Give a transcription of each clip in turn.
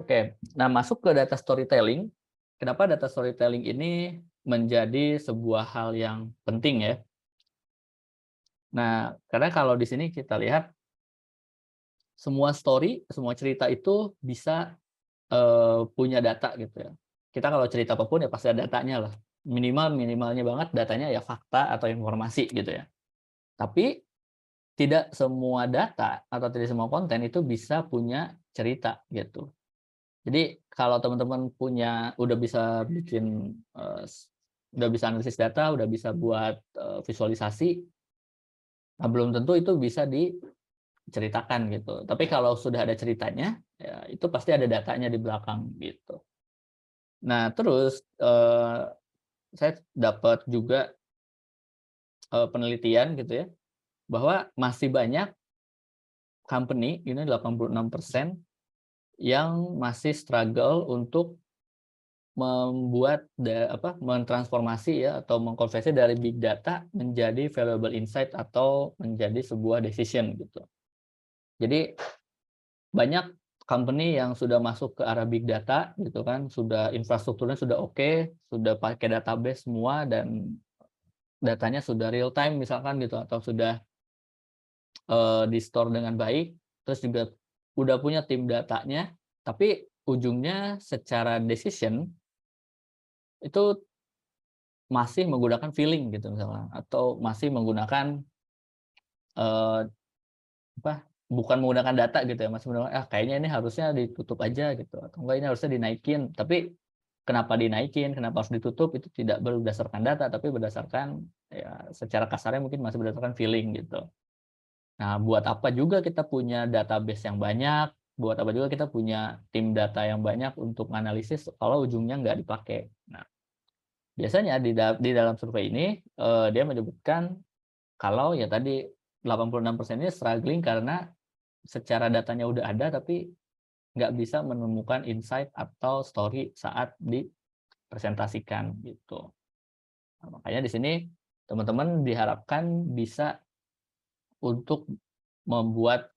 Oke, nah masuk ke data storytelling. Kenapa data storytelling ini menjadi sebuah hal yang penting ya? Nah, karena kalau di sini kita lihat semua story, semua cerita itu bisa punya data gitu ya. Kita kalau cerita apapun ya pasti ada datanya lah. Minimalnya banget datanya ya fakta atau informasi gitu ya. Tapi tidak semua data atau tidak semua konten itu bisa punya cerita gitu. Jadi kalau teman-teman udah bisa bikin udah bisa analisis data, udah bisa buat visualisasi, nah belum tentu itu bisa diceritakan gitu. Tapi kalau sudah ada ceritanya, ya itu pasti ada datanya di belakang gitu. Nah terus saya dapat juga penelitian gitu ya, bahwa masih banyak company, ini 86% yang masih struggle untuk mentransformasi ya atau mengkonversi dari big data menjadi valuable insight atau menjadi sebuah decision gitu. Jadi banyak company yang sudah masuk ke arah big data gitu kan, sudah infrastrukturnya sudah oke, sudah pakai database semua dan datanya sudah real time misalkan gitu atau sudah di-store dengan baik, terus juga udah punya tim datanya, tapi ujungnya secara decision itu masih menggunakan feeling gitu misalnya, atau masih menggunakan eee, bukan menggunakan data gitu ya, masih menggunakan, kayaknya ini harusnya ditutup aja gitu, atau enggak ini harusnya dinaikin. Tapi kenapa dinaikin, kenapa harus ditutup, itu tidak berdasarkan data, tapi berdasarkan ya secara kasarnya mungkin masih berdasarkan feeling gitu. Nah, buat apa juga kita punya database yang banyak, buat apa juga kita punya tim data yang banyak untuk analisis kalau ujungnya nggak dipakai. Nah, biasanya di dalam survei ini, dia menyebutkan kalau ya tadi 86% ini struggling karena secara datanya udah ada, tapi nggak bisa menemukan insight atau story saat dipresentasikan gitu. Nah, makanya di sini teman-teman diharapkan bisa untuk membuat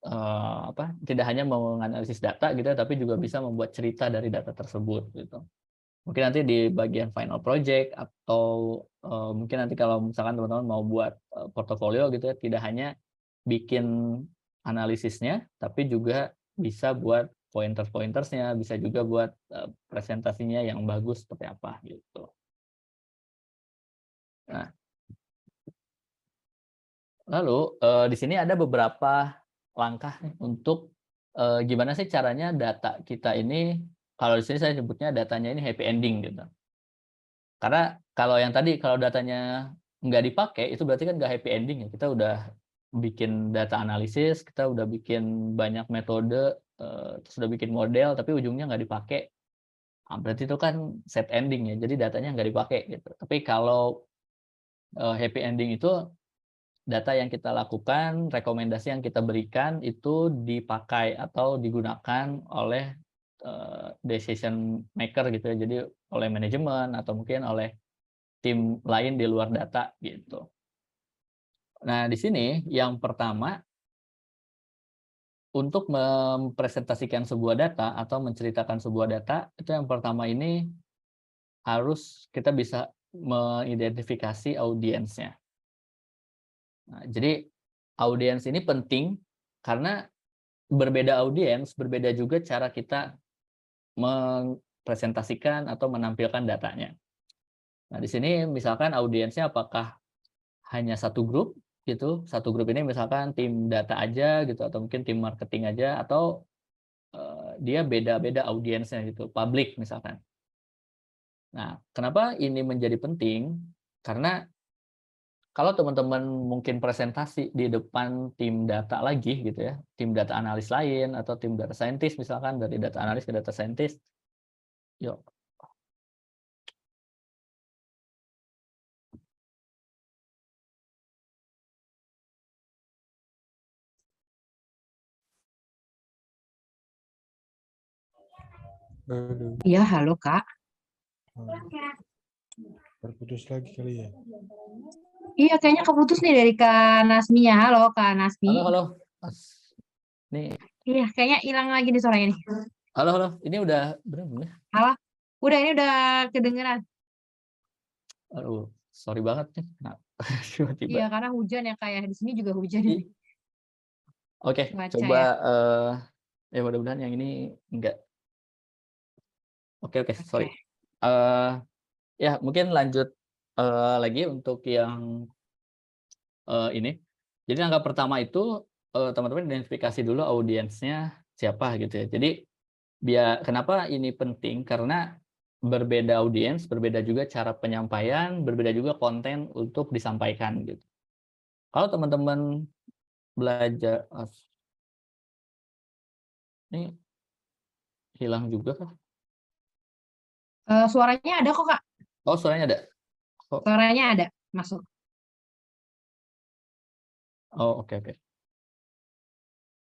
tidak hanya menganalisis data gitu ya, tapi juga bisa membuat cerita dari data tersebut gitu. Mungkin nanti di bagian final project atau mungkin nanti kalau misalkan teman-teman mau buat portofolio gitu ya, tidak hanya bikin analisisnya, tapi juga bisa buat pointers-pointersnya, bisa juga buat presentasinya yang bagus seperti apa gitu. Nah, lalu di sini ada beberapa langkah nih untuk gimana sih caranya data kita ini, kalau di sini saya sebutnya datanya ini happy ending gitu. Karena kalau yang tadi, kalau datanya nggak dipakai, itu berarti kan nggak happy ending ya. Kita udah bikin data analisis, kita udah bikin banyak metode, terus udah bikin model, tapi ujungnya nggak dipakai. Berarti itu kan sad ending ya, jadi datanya nggak dipakai gitu. Tapi kalau happy ending itu data yang kita lakukan, rekomendasi yang kita berikan itu dipakai atau digunakan oleh decision maker gitu ya. Jadi oleh manajemen atau mungkin oleh tim lain di luar data gitu. Nah, di sini yang pertama untuk mempresentasikan sebuah data atau menceritakan sebuah data, itu yang pertama ini harus kita bisa mengidentifikasi audiensnya. Nah, jadi audiens ini penting karena berbeda audiens, berbeda juga cara kita mempresentasikan atau menampilkan datanya. Nah, di sini misalkan audiensnya apakah hanya satu grup gitu, satu grup ini misalkan tim data aja gitu atau mungkin tim marketing aja atau dia beda-beda audiensnya gitu, publik misalkan. Nah, kenapa ini menjadi penting? Karena kalau teman-teman mungkin presentasi di depan tim data lagi gitu ya, tim data analis lain atau tim data scientist misalkan, dari data analis ke data scientist, yuk. Aduh, Iya, halo Kak. terputus lagi kali ya. Iya, kayaknya keputus nih dari Kak Nasminya. Halo Kak Nasmi. Halo, halo. Nih, Iya, kayaknya hilang lagi nih suaranya nih. Halo, halo. Ini udah bener belum ya? Halo? Udah, ini udah kedengeran. Aduh, sorry banget nih. Nah, tiba-tiba. Iya, karena hujan ya, Kak, ya. Di sini juga hujan ini, Oke, cuaca coba ya. ya mudah-mudahan yang ini enggak. Oke, oke, sorry. Oke. Eh ya mungkin lanjut lagi untuk yang ini. Jadi langkah pertama itu teman-teman identifikasi dulu audiensnya siapa gitu ya. Jadi kenapa ini penting? Karena berbeda audiens, berbeda juga cara penyampaian, berbeda juga konten untuk disampaikan gitu. Kalau teman-teman belajar, ini hilang juga kah? Suaranya ada kok, Kak. Oh, suaranya ada. Oh, Suaranya ada, masuk. oh, oke, oke.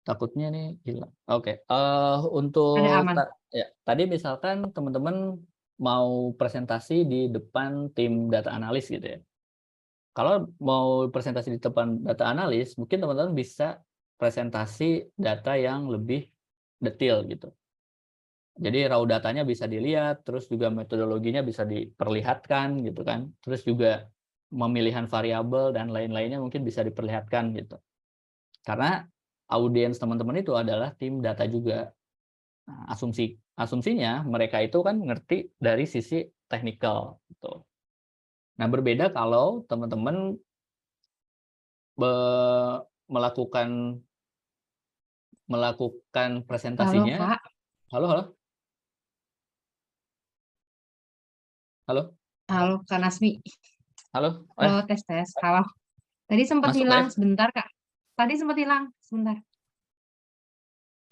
Takutnya nih hilang. Oke, Ada untuk aman. ya, tadi misalkan teman-teman mau presentasi di depan tim data analis gitu ya. Kalau mau presentasi di depan data analis, mungkin teman-teman bisa presentasi data yang lebih detail gitu. Jadi raw datanya bisa dilihat, terus juga metodologinya bisa diperlihatkan gitu kan. Terus juga pemilihan variabel dan lain-lainnya mungkin bisa diperlihatkan gitu. Karena audiens teman-teman itu adalah tim data juga. Nah, asumsinya mereka itu kan ngerti dari sisi teknikal gitu. Nah, berbeda kalau teman-teman melakukan Halo, presentasinya. Kak. Halo, halo, halo, Halo, Kak Nasmi. halo, Halo, tes, tes. Halo. Tadi sempat masuk nggak hilang ya? sebentar, Kak. Tadi sempat hilang sebentar.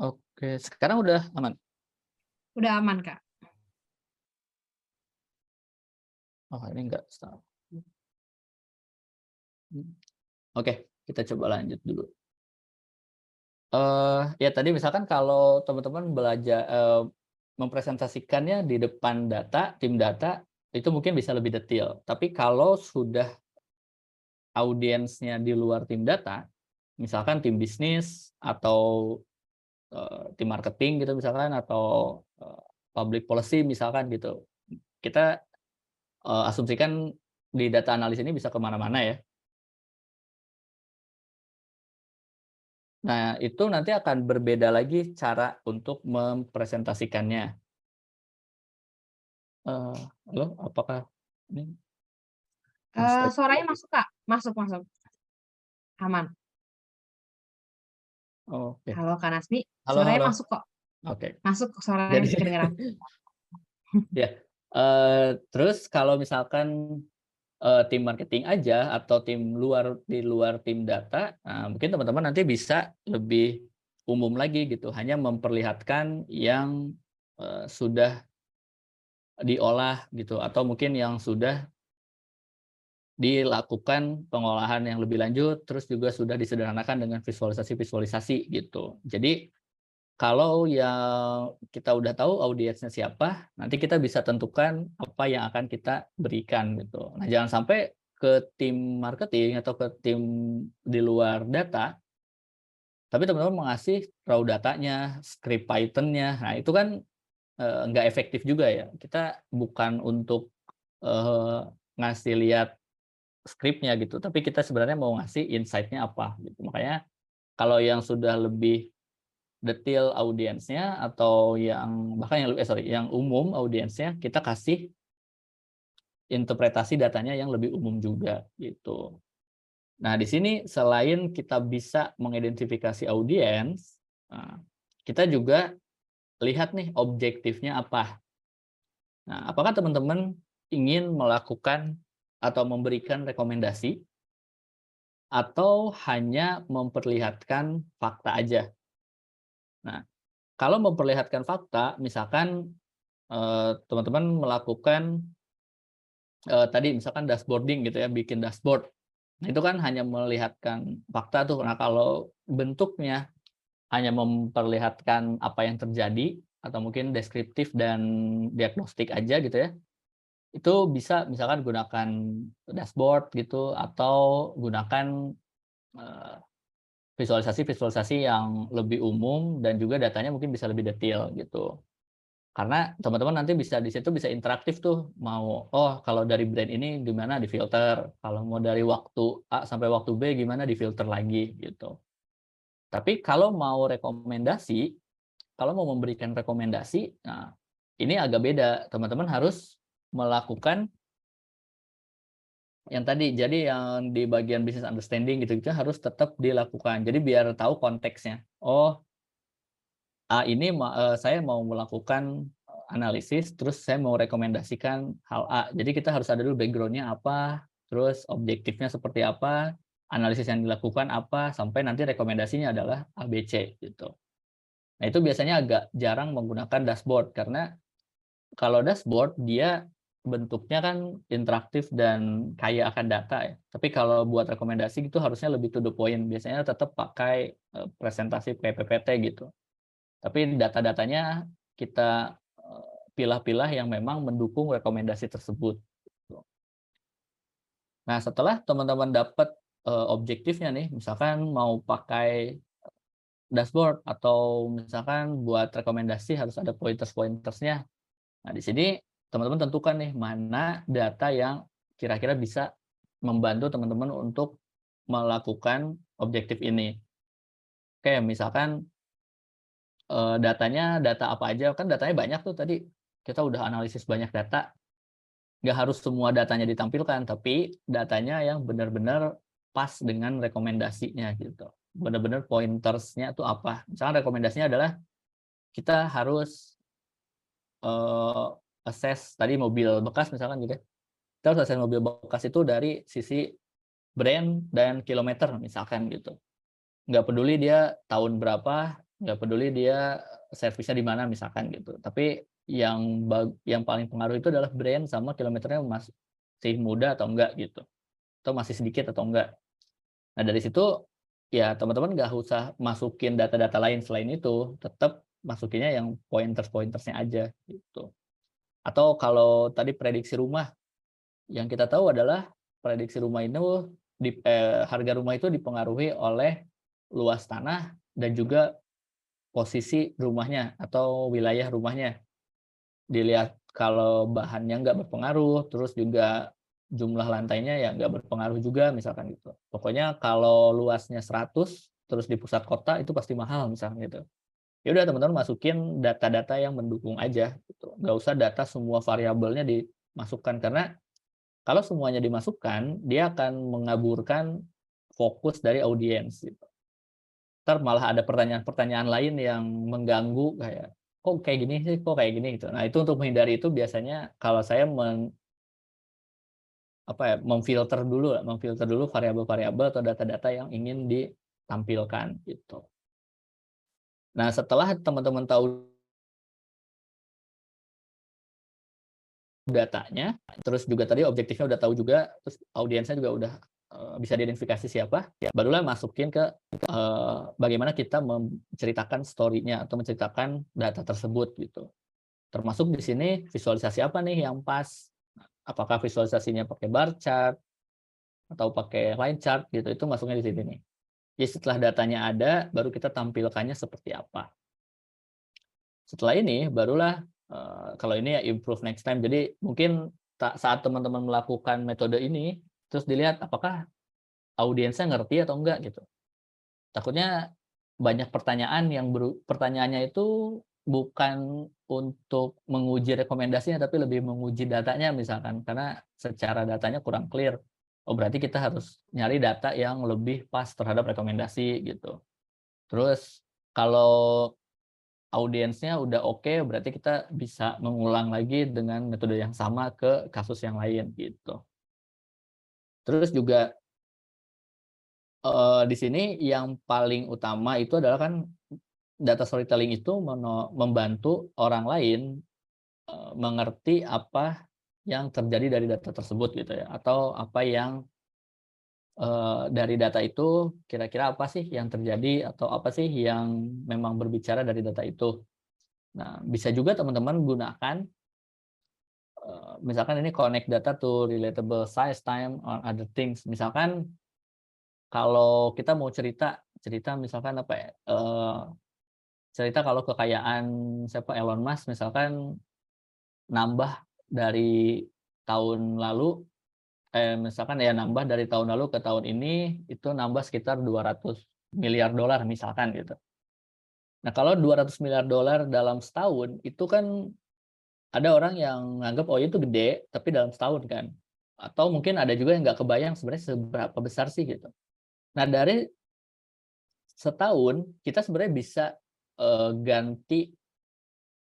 Oke, sekarang udah aman. Udah aman, Kak. Oh, ini enggak start. Oke, kita coba lanjut dulu. Ya tadi misalkan kalau teman-teman belajar mempresentasikannya di depan data, tim data, itu mungkin bisa lebih detail. Tapi kalau sudah audiensnya di luar tim data, misalkan tim bisnis atau tim marketing gitu misalkan, atau public policy misalkan gitu, kita asumsikan di data analis ini bisa kemana-mana ya. Nah, itu nanti akan berbeda lagi cara untuk mempresentasikannya. Halo, apakah ini listrik? Suaranya masuk, Kak. Masuk, masuk. Aman. Oke. Halo, Kak Nasmi. Halo, Suaranya halo. masuk kok. Oke. Masuk, suaranya Jadi kedengeran. ya, terus kalau misalkan tim marketing aja atau di luar tim data, nah mungkin teman-teman nanti bisa lebih umum lagi gitu, hanya memperlihatkan yang sudah diolah gitu, atau mungkin yang sudah dilakukan pengolahan yang lebih lanjut, terus juga sudah disederhanakan dengan visualisasi-visualisasi gitu. Jadi kalau yang kita udah tahu audiensnya siapa, nanti kita bisa tentukan apa yang akan kita berikan gitu. Nah, jangan sampai ke tim marketing atau ke tim di luar data, tapi teman-teman mengasih raw datanya, script Python-nya. Nah, itu kan nggak efektif juga ya. Kita bukan untuk ngasih lihat skripnya gitu, tapi kita sebenarnya mau ngasih insight-nya apa gitu. Makanya kalau yang sudah lebih detail audiensnya, atau yang bahkan yang umum audiensnya, kita kasih interpretasi datanya yang lebih umum juga gitu. Nah, di sini selain kita bisa mengidentifikasi audiens, kita juga lihat nih objektifnya apa. Nah, apakah teman-teman ingin melakukan atau memberikan rekomendasi, atau hanya memperlihatkan fakta aja? Nah, kalau memperlihatkan fakta, misalkan teman-teman melakukan tadi misalkan dashboarding gitu ya, bikin dashboard. Nah, itu kan hanya melihatkan fakta tuh. Nah, kalau bentuknya hanya memperlihatkan apa yang terjadi, atau mungkin deskriptif dan diagnostik aja gitu ya, itu bisa misalkan gunakan dashboard gitu, atau gunakan visualisasi-visualisasi yang lebih umum dan juga datanya mungkin bisa lebih detail gitu. Karena teman-teman nanti bisa di situ bisa interaktif tuh, mau kalau dari brand ini gimana difilter, kalau mau dari waktu A sampai waktu B gimana difilter lagi gitu. Tapi kalau mau rekomendasi, kalau mau memberikan rekomendasi, nah ini agak beda. Teman-teman harus melakukan yang tadi, jadi yang di bagian business understanding gitu-gitu harus tetap dilakukan. Jadi biar tahu konteksnya. Ini saya mau melakukan analisis, terus saya mau rekomendasikan hal A. Jadi kita harus ada dulu background-nya apa, terus objektifnya seperti apa, analisis yang dilakukan apa, sampai nanti rekomendasinya adalah A, B, C gitu. Nah itu biasanya agak jarang menggunakan dashboard, karena kalau dashboard dia bentuknya kan interaktif dan kaya akan data ya. Tapi kalau buat rekomendasi itu harusnya lebih to the point. Biasanya tetap pakai presentasi kayak PPT gitu. Tapi data-datanya kita pilah-pilah yang memang mendukung rekomendasi tersebut. Nah, setelah teman-teman dapat objektifnya nih, misalkan mau pakai dashboard atau misalkan buat rekomendasi harus ada pointers-pointersnya. Nah, di sini teman-teman tentukan nih mana data yang kira-kira bisa membantu teman-teman untuk melakukan objektif ini. Oke, misalkan datanya data apa aja, kan datanya banyak tuh tadi, kita udah analisis banyak data, nggak harus semua datanya ditampilkan, tapi datanya yang benar-benar pas dengan rekomendasinya gitu. Benar-benar pointers-nya tuh apa. Misalkan rekomendasinya adalah kita harus assess tadi mobil bekas misalkan gitu ya, kita harus assess mobil bekas itu dari sisi brand dan kilometer misalkan gitu. Nggak peduli dia tahun berapa, nggak peduli dia servisnya di mana misalkan gitu. Tapi yang paling pengaruh itu adalah brand sama kilometernya masih muda atau enggak gitu. Atau masih sedikit atau enggak. Nah dari situ ya teman-teman nggak usah masukin data-data lain selain itu, tetap masukinnya yang pointers-pointersnya aja gitu. Atau kalau tadi prediksi rumah, yang kita tahu adalah prediksi rumah itu harga rumah itu dipengaruhi oleh luas tanah dan juga posisi rumahnya atau wilayah rumahnya. Dilihat kalau bahannya nggak berpengaruh, terus juga jumlah lantainya ya nggak berpengaruh juga misalkan gitu. Pokoknya kalau luasnya 100 terus di pusat kota itu pasti mahal misalkan gitu. Ya udah teman-teman masukin data-data yang mendukung aja gitu. Nggak usah data semua variabelnya dimasukkan, karena kalau semuanya dimasukkan dia akan mengaburkan fokus dari audiens gitu. Ntar malah ada pertanyaan-pertanyaan lain yang mengganggu kayak, kok kayak gini sih, kok kayak gini gitu. Nah itu untuk menghindari itu biasanya kalau saya memfilter dulu variabel-variabel atau data-data yang ingin ditampilkan gitu. Nah setelah teman-teman tahu datanya, terus juga tadi objektifnya udah tahu juga, terus audiensnya juga udah bisa diidentifikasi siapa, barulah masukin ke bagaimana kita menceritakan story-nya atau menceritakan data tersebut gitu. Termasuk di sini visualisasi apa nih yang pas, apakah visualisasinya pakai bar chart atau pakai line chart gitu, itu masuknya di sini nih. Jadi setelah datanya ada, baru kita tampilkannya seperti apa. Setelah ini barulah kalau ini ya improve next time. Jadi mungkin saat teman-teman melakukan metode ini, terus dilihat apakah audiensnya ngerti atau enggak gitu. Takutnya banyak pertanyaan yang pertanyaannya itu bukan untuk menguji rekomendasinya, tapi lebih menguji datanya misalkan, karena secara datanya kurang clear. Oh berarti kita harus nyari data yang lebih pas terhadap rekomendasi gitu. Terus kalau audiensnya udah oke, berarti kita bisa mengulang lagi dengan metode yang sama ke kasus yang lain gitu. Terus juga di sini yang paling utama itu adalah kan data storytelling itu membantu orang lain mengerti apa yang terjadi dari data tersebut gitu ya, atau apa yang dari data itu kira-kira apa sih yang terjadi atau apa sih yang memang berbicara dari data itu. Nah, bisa juga teman-teman gunakan misalkan ini connect data to relatable size, time, or other things. Misalkan kalau kita mau cerita misalkan apa ya, cerita kalau kekayaan siapa Elon Musk misalkan nambah dari tahun lalu, misalkan ya nambah dari tahun lalu ke tahun ini itu nambah sekitar 200 miliar dolar misalkan gitu. Nah, kalau 200 miliar dolar dalam setahun itu kan ada orang yang nganggap oh itu gede tapi dalam setahun kan. Atau mungkin ada juga yang nggak kebayang sebenarnya seberapa besar sih gitu. Nah, dari setahun kita sebenarnya bisa ganti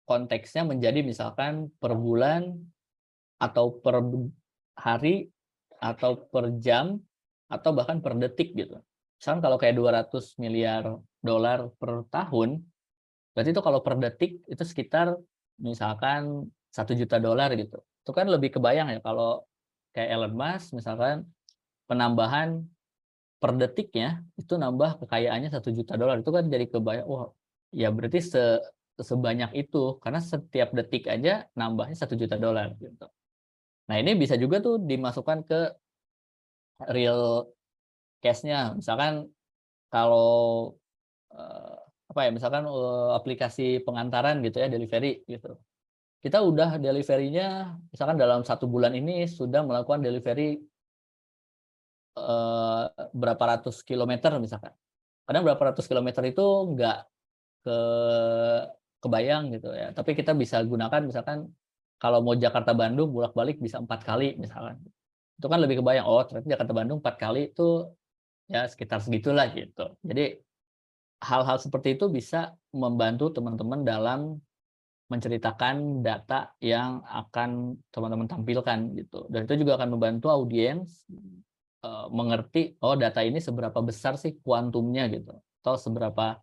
konteksnya menjadi misalkan per bulan atau per hari atau per jam atau bahkan per detik gitu. Misalkan kalau kayak 200 miliar dolar per tahun, berarti itu kalau per detik itu sekitar misalkan 1 juta dolar gitu. Itu kan lebih kebayang ya kalau kayak Elon Musk misalkan penambahan per detiknya itu nambah kekayaannya 1 juta dolar, itu kan jadi kebayang, wah ya berarti sebanyak itu karena setiap detik aja nambahnya 1 juta dolar gitu. Nah, ini bisa juga tuh dimasukkan ke real case-nya. Misalkan kalau apa ya, misalkan aplikasi pengantaran gitu ya, delivery gitu. Kita udah delivery-nya misalkan dalam 1 bulan ini sudah melakukan delivery berapa ratus kilometer misalkan. Kadang berapa ratus kilometer itu nggak ke kebayang gitu ya. Tapi kita bisa gunakan misalkan kalau mau Jakarta Bandung bolak-balik bisa 4 kali misalkan. Itu kan lebih kebayang, oh ternyata Jakarta Bandung 4 kali itu ya sekitar segitulah gitu. Jadi hal-hal seperti itu bisa membantu teman-teman dalam menceritakan data yang akan teman-teman tampilkan gitu. Dan itu juga akan membantu audiens mengerti oh data ini seberapa besar sih kuantumnya gitu. Atau berapa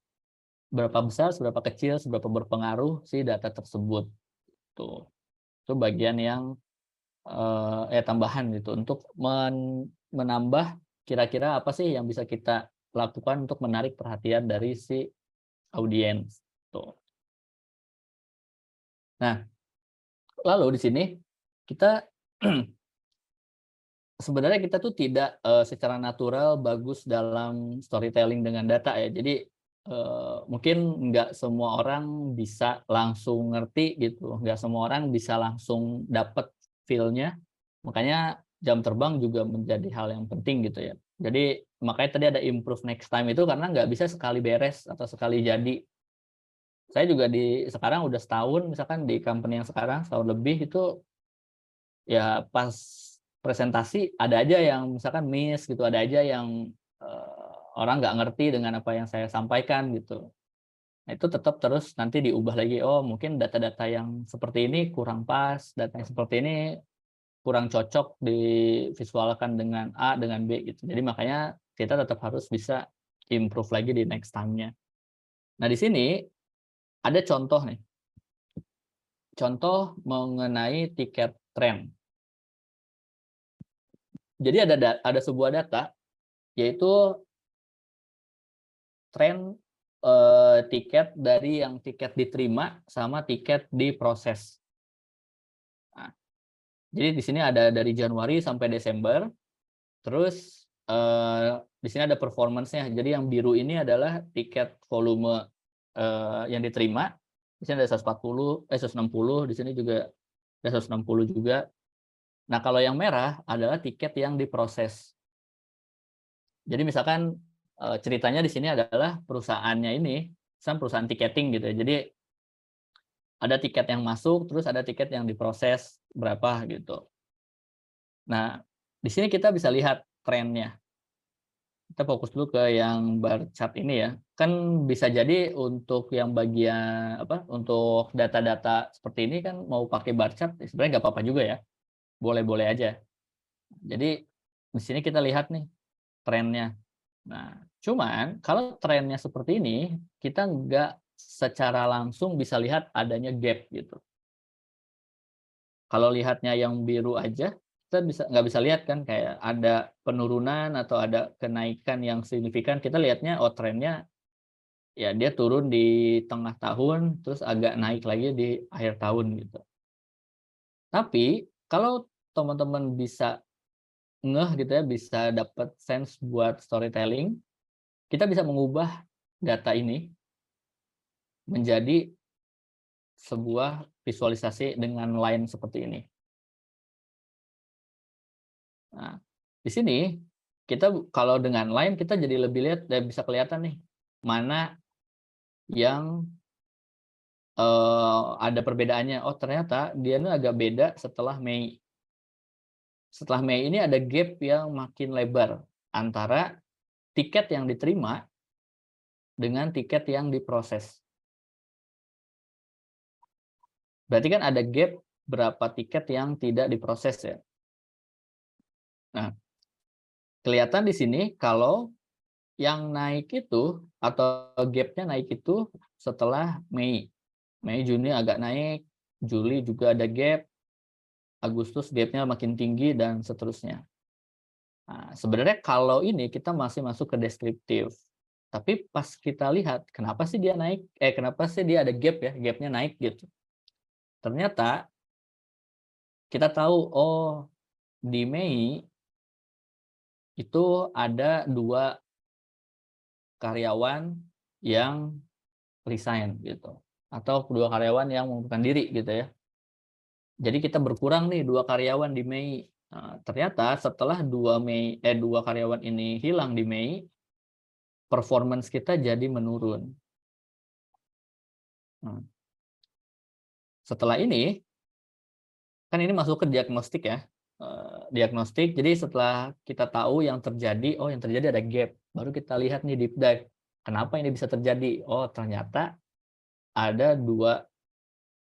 besar, seberapa kecil, seberapa berpengaruh si data tersebut. Tuh. Itu bagian yang tambahan gitu untuk menambah kira-kira apa sih yang bisa kita lakukan untuk menarik perhatian dari si audiens. Tuh. Nah, lalu di sini kita sebenarnya kita tuh tidak secara natural bagus dalam storytelling dengan data ya. Jadi mungkin nggak semua orang bisa langsung ngerti gitu, nggak semua orang bisa langsung dapat feel-nya. Makanya jam terbang juga menjadi hal yang penting gitu ya. Jadi makanya tadi ada improve next time itu karena nggak bisa sekali beres atau sekali jadi. Saya juga sekarang udah setahun misalkan di company yang sekarang setahun lebih itu ya pas presentasi ada aja yang misalkan miss gitu, ada aja yang orang nggak ngerti dengan apa yang saya sampaikan gitu. Nah, itu tetap terus nanti diubah lagi, oh mungkin data-data yang seperti ini kurang pas, data yang seperti ini kurang cocok divisualkan dengan A dengan B gitu. Jadi makanya kita tetap harus bisa improve lagi di next time-nya. Nah, di sini ada contoh nih. Contoh mengenai tiket tren. Jadi ada sebuah data yaitu tren tiket dari yang tiket diterima sama tiket diproses. Nah, jadi di sini ada dari Januari sampai Desember. Terus di sini ada performance-nya. Jadi yang biru ini adalah tiket volume yang diterima. Di sini ada 160, di sini juga ada 160 juga. Nah, kalau yang merah adalah tiket yang diproses. Jadi misalkan ceritanya di sini adalah perusahaannya ini, misalkan perusahaan tiketing gitu ya. Jadi ada tiket yang masuk, terus ada tiket yang diproses berapa gitu. Nah, di sini kita bisa lihat trennya. Kita fokus dulu ke yang bar chart ini ya. Kan bisa jadi untuk yang bagian untuk data-data seperti ini kan mau pakai bar chart sebenarnya nggak apa-apa juga ya. Boleh-boleh aja. Jadi di sini kita lihat nih trennya. Nah, cuman kalau trennya seperti ini, kita nggak secara langsung bisa lihat adanya gap gitu. Kalau lihatnya yang biru aja, kita nggak bisa lihat kan kayak ada penurunan atau ada kenaikan yang signifikan. Kita lihatnya oh trennya ya dia turun di tengah tahun, terus agak naik lagi di akhir tahun gitu. Tapi kalau teman-teman bisa ngeh gitu ya, bisa dapat sense buat storytelling, kita bisa mengubah data ini menjadi sebuah visualisasi dengan line seperti ini. Nah, di sini kita kalau dengan line kita jadi lebih lihat dan bisa kelihatan nih mana yang ada perbedaannya. Oh, ternyata dia ini agak beda setelah Mei. Setelah Mei ini ada gap yang makin lebar antara tiket yang diterima dengan tiket yang diproses. Berarti kan ada gap berapa tiket yang tidak diproses ya. Nah, kelihatan di sini kalau yang naik itu atau gapnya naik itu setelah Mei. Mei, Juni agak naik, Juli juga ada gap, Agustus gapnya makin tinggi dan seterusnya. Nah, sebenarnya kalau ini kita masih masuk ke deskriptif. Tapi pas kita lihat kenapa sih dia naik? Kenapa sih dia ada gap ya? Gapnya naik gitu. Ternyata kita tahu, oh di Mei itu ada 2 karyawan yang resign gitu, atau 2 karyawan yang mengundurkan diri gitu ya. Jadi kita berkurang nih 2 karyawan di Mei. Nah, ternyata setelah 2 karyawan ini hilang di Mei, performance kita jadi menurun. Nah, setelah ini kan ini masuk ke diagnostik ya. Diagnostik. Jadi setelah kita tahu yang terjadi, oh yang terjadi ada gap, baru kita lihat nih deep dive. Kenapa ini bisa terjadi? Oh ternyata ada 2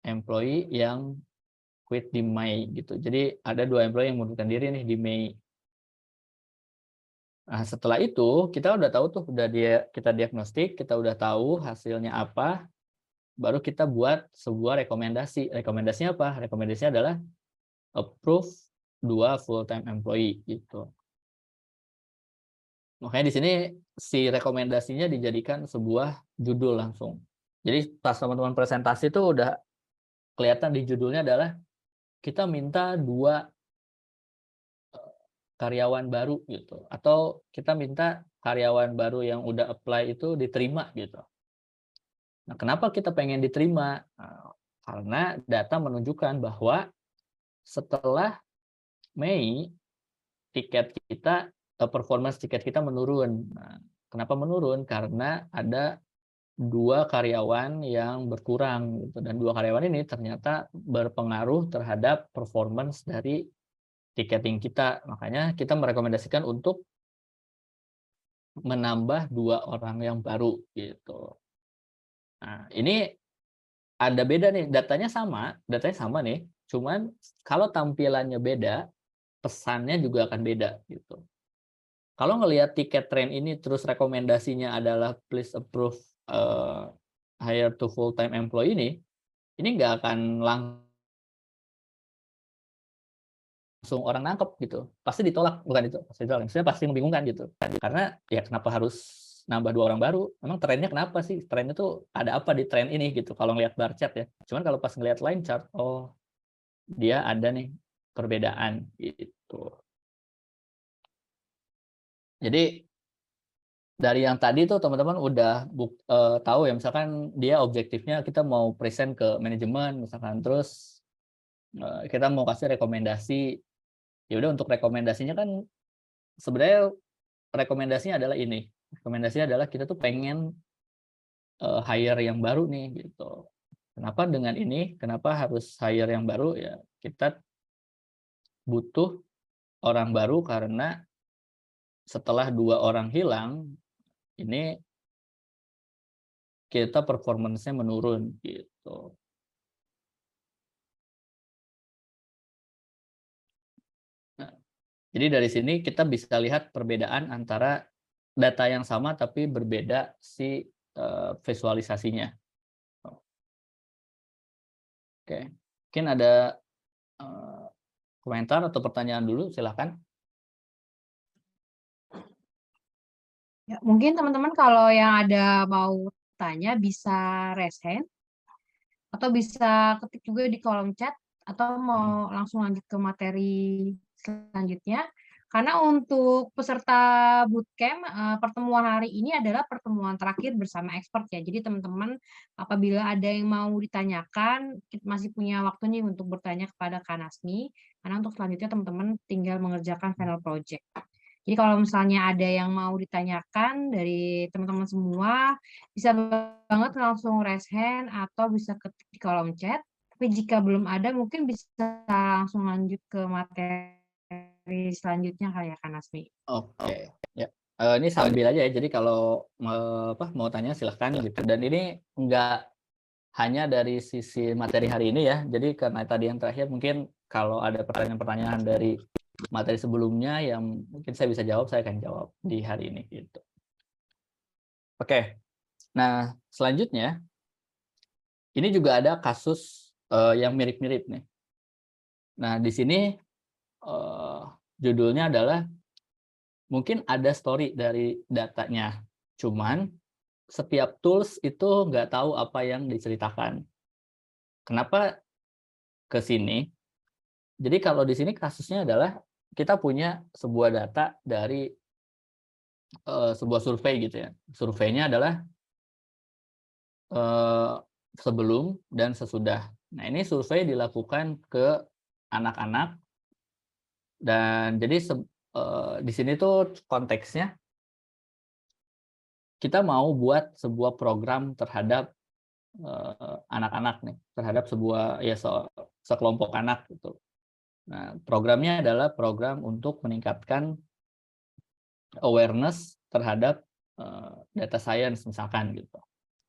employee yang quit di Mei gitu. Jadi ada 2 employee yang mengundurkan diri nih di Mei. Nah, setelah itu kita udah tahu tuh, kita diagnostik, kita udah tahu hasilnya apa, baru kita buat sebuah rekomendasi. Rekomendasinya apa? Rekomendasinya adalah approve 2 full-time employee gitu. Makanya di sini si rekomendasinya dijadikan sebuah judul langsung. Jadi pas teman-teman presentasi itu udah kelihatan di judulnya adalah kita minta 2 karyawan baru gitu, atau kita minta karyawan baru yang udah apply itu diterima gitu. Nah, kenapa kita pengen diterima? Nah, karena data menunjukkan bahwa setelah Mei tiket kita, performance tiket kita menurun. Nah, kenapa menurun? Karena ada 2 karyawan yang berkurang gitu, dan 2 karyawan ini ternyata berpengaruh terhadap performance dari tiketing kita. Makanya kita merekomendasikan untuk menambah 2 orang yang baru gitu. Nah, ini ada beda nih, datanya sama nih, cuman kalau tampilannya beda, pesannya juga akan beda gitu. Kalau ngelihat tiket tren ini terus rekomendasinya adalah please approve hire to full time employee ini nggak akan langsung orang nangkep gitu. Pasti ditolak, bukan itu, pasti ditolak. Maksudnya pasti membingungkan gitu. Karena ya kenapa harus nambah 2 orang baru? Memang trennya kenapa sih? Trennya tuh ada apa di tren ini gitu kalau ngelihat bar chart ya. Cuman kalau pas ngelihat line chart, oh dia ada nih perbedaan gitu. Jadi dari yang tadi tuh teman-teman udah tahu ya, misalkan dia objektifnya kita mau present ke manajemen misalkan, terus kita mau kasih rekomendasi. Ya udah, untuk rekomendasinya kan sebenarnya rekomendasinya adalah ini. Rekomendasinya adalah kita tuh pengen hire yang baru nih gitu. Kenapa dengan ini? Kenapa harus hire yang baru? Ya kita butuh orang baru karena setelah 2 orang hilang, ini kita performance-nya menurun gitu. Nah, jadi dari sini kita bisa lihat perbedaan antara data yang sama tapi berbeda si visualisasinya. Oke, mungkin ada komentar atau pertanyaan dulu, silakan. Ya, mungkin teman-teman kalau yang ada mau tanya bisa raise hand atau bisa ketik juga di kolom chat, atau mau langsung lanjut ke materi selanjutnya. Karena untuk peserta bootcamp, pertemuan hari ini adalah pertemuan terakhir bersama expert ya. Jadi teman-teman apabila ada yang mau ditanyakan, masih punya waktu nih untuk bertanya kepada Kak Nasmi, karena untuk selanjutnya teman-teman tinggal mengerjakan final project. Jadi kalau misalnya ada yang mau ditanyakan dari teman-teman semua, bisa banget langsung raise hand atau bisa ketik di kolom chat. Tapi jika belum ada mungkin bisa langsung lanjut ke materi selanjutnya kali ya Kak Nasmi. Oke, ya. Ini sambil aja ya, jadi kalau mau tanya silahkan gitu. Dan ini nggak hanya dari sisi materi hari ini ya. Jadi karena tadi yang terakhir mungkin kalau ada pertanyaan-pertanyaan dari materi sebelumnya yang mungkin saya bisa jawab, saya akan jawab di hari ini gitu. Oke. Nah, selanjutnya ini juga ada kasus yang mirip-mirip nih. Nah, di sini judulnya adalah mungkin ada story dari datanya. Cuman setiap tools itu nggak tahu apa yang diceritakan. Kenapa ke sini? Jadi kalau di sini kasusnya adalah kita punya sebuah data dari sebuah survei gitu ya. Surveinya adalah sebelum dan sesudah. Nah, ini survei dilakukan ke anak-anak dan jadi di sini tuh konteksnya kita mau buat sebuah program terhadap anak-anak nih, terhadap sebuah ya sekelompok anak gitu. Nah, programnya adalah program untuk meningkatkan awareness terhadap data science misalkan gitu.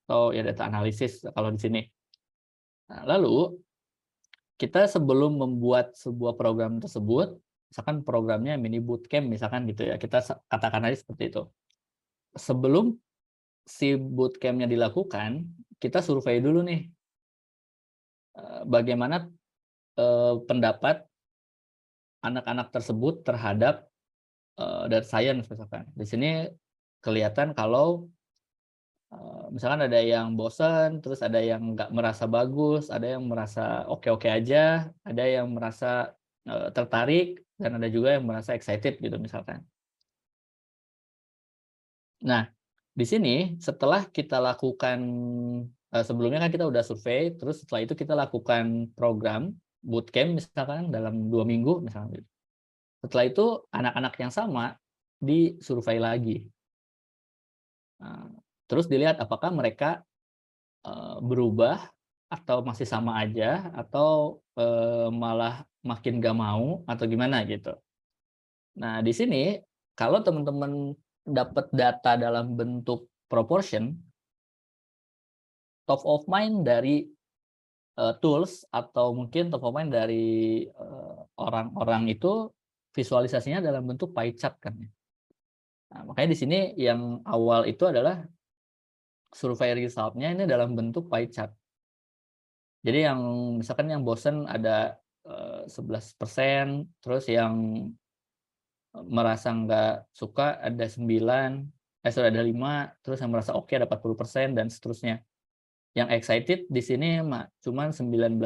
Atau ya data analisis kalau di sini. Nah, lalu kita sebelum membuat sebuah program tersebut, misalkan programnya mini bootcamp misalkan gitu ya, kita katakan aja seperti itu. Sebelum si bootcamp-nya dilakukan, kita survei dulu nih bagaimana pendapat anak-anak tersebut terhadap data science misalkan. Di sini kelihatan kalau misalkan ada yang bosan, terus ada yang nggak merasa bagus, ada yang merasa oke-oke aja, ada yang merasa tertarik, dan ada juga yang merasa excited gitu misalkan. Nah, di sini setelah kita lakukan sebelumnya kan kita udah survei, terus setelah itu kita lakukan program bootcamp misalkan dalam 2 minggu misalnya. Setelah itu anak-anak yang sama disurvei lagi. Terus dilihat apakah mereka berubah atau masih sama aja atau malah makin gak mau atau gimana gitu. Nah, di sini kalau teman-teman dapat data dalam bentuk proportion, top of mind dari tools atau mungkin top of mind dari orang-orang itu visualisasinya dalam bentuk pie chart kan ya. Nah, makanya di sini yang awal itu adalah survei result-nya ini dalam bentuk pie chart. Jadi yang misalkan yang bosen ada 11%, terus yang merasa nggak suka ada 9, ada 5, terus yang merasa oke ada 40% dan seterusnya. Yang excited di sini cuma 19%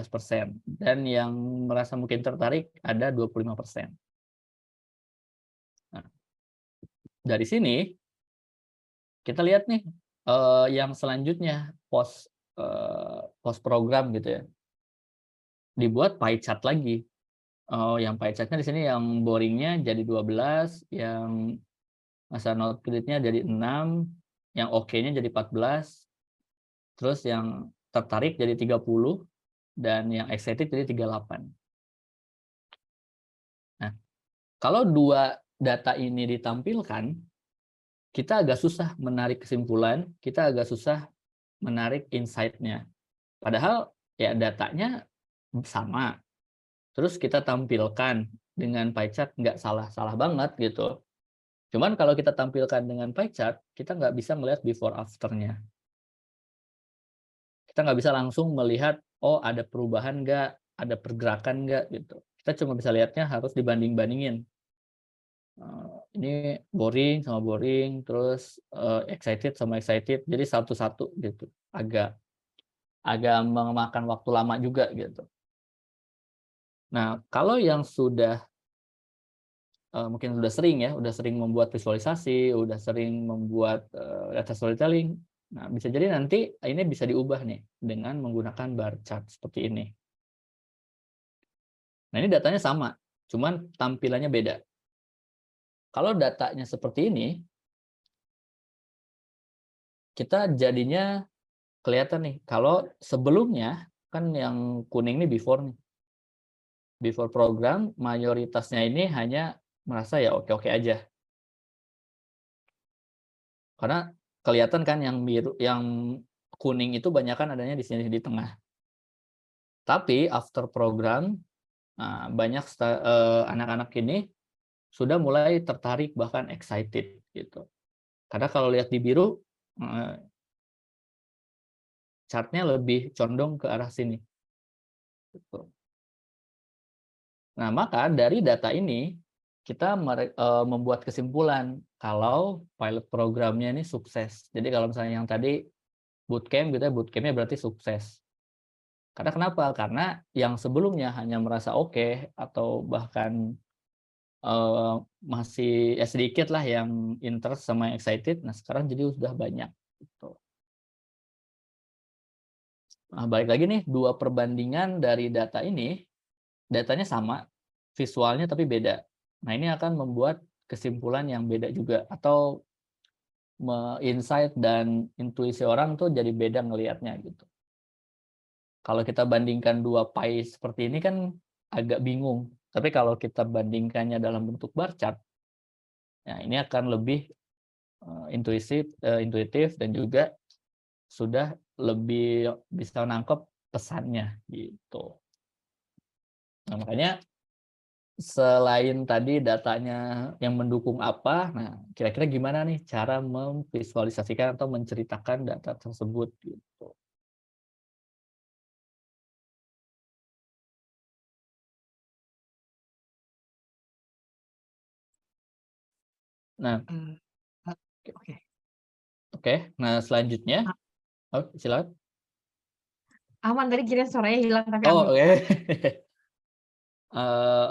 dan yang merasa mungkin tertarik ada 25%. Nah, dari sini kita lihat nih yang selanjutnya post program gitu ya. Dibuat pie chart lagi. Yang pie chart-nya di sini yang boring-nya jadi 12, yang masa not great-nya jadi 6, yang oke-nya jadi 14, terus yang tertarik jadi 30, dan yang excited jadi 38. Nah, kalau dua data ini ditampilkan, kita agak susah menarik kesimpulan, kita agak susah menarik insight-nya. Padahal ya datanya sama. Terus kita tampilkan dengan pie chart nggak salah-salah banget gitu. Cuman kalau kita tampilkan dengan pie chart, kita nggak bisa melihat before after-nya. Kita nggak bisa langsung melihat, oh ada perubahan nggak, ada pergerakan nggak gitu. Kita cuma bisa lihatnya harus dibanding-bandingin. Ini boring sama boring, terus excited sama excited, jadi satu-satu gitu. Agak memakan waktu lama juga gitu. Nah, kalau yang sudah mungkin udah sering membuat visualisasi, udah sering membuat data storytelling. Nah, bisa jadi nanti ini bisa diubah nih dengan menggunakan bar chart seperti ini. Nah, ini datanya sama, cuman tampilannya beda. Kalau datanya seperti ini, kita jadinya kelihatan nih. Kalau sebelumnya kan yang kuning ini before nih. Before program, mayoritasnya ini hanya merasa ya oke-oke aja. Karena kelihatan kan yang biru, yang kuning itu banyakan adanya di sini di tengah. Tapi after program, banyak anak-anak ini sudah mulai tertarik bahkan excited gitu. Karena kalau lihat di biru, chartnya lebih condong ke arah sini. Gitu. Nah, maka dari data ini kita membuat kesimpulan kalau pilot programnya ini sukses. Jadi kalau misalnya yang tadi bootcamp gitu ya, bootcampnya berarti sukses. Karena kenapa? Karena yang sebelumnya hanya merasa oke atau bahkan masih ya sedikit lah yang interest sama yang excited. Nah, sekarang jadi sudah banyak. Gitu. Nah, balik lagi nih, 2 perbandingan dari data ini, datanya sama, visualnya tapi beda. Nah, ini akan membuat kesimpulan yang beda juga, atau insight dan intuisi orang tuh jadi beda ngelihatnya gitu. Kalau kita bandingkan 2 pie seperti ini kan agak bingung. Tapi kalau kita bandingkannya dalam bentuk bar chart, ya ini akan lebih intuitif dan juga sudah lebih bisa menangkap pesannya gitu. Nah, makanya selain tadi datanya yang mendukung apa, nah kira-kira gimana nih cara memvisualisasikan atau menceritakan data tersebut gitu. Nah, Oke. oke. Nah, selanjutnya, silakan. Aman, tadi kirain suaranya hilang tapi Oh, aman. oke.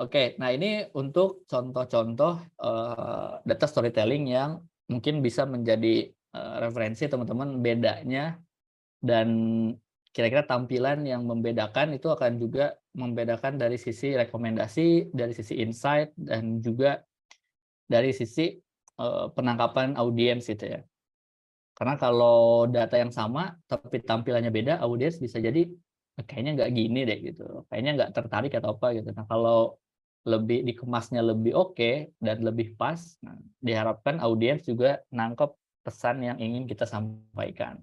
Oke. Nah, ini untuk contoh-contoh data storytelling yang mungkin bisa menjadi referensi teman-teman bedanya, dan kira-kira tampilan yang membedakan itu akan juga membedakan dari sisi rekomendasi, dari sisi insight, dan juga dari sisi penangkapan audiens gitu ya. Karena kalau data yang sama tapi tampilannya beda, audiens bisa jadi kayaknya nggak gini deh gitu, kayaknya nggak tertarik atau apa gitu. Nah, kalau lebih dikemasnya lebih oke dan lebih pas, nah, diharapkan audiens juga nangkep pesan yang ingin kita sampaikan.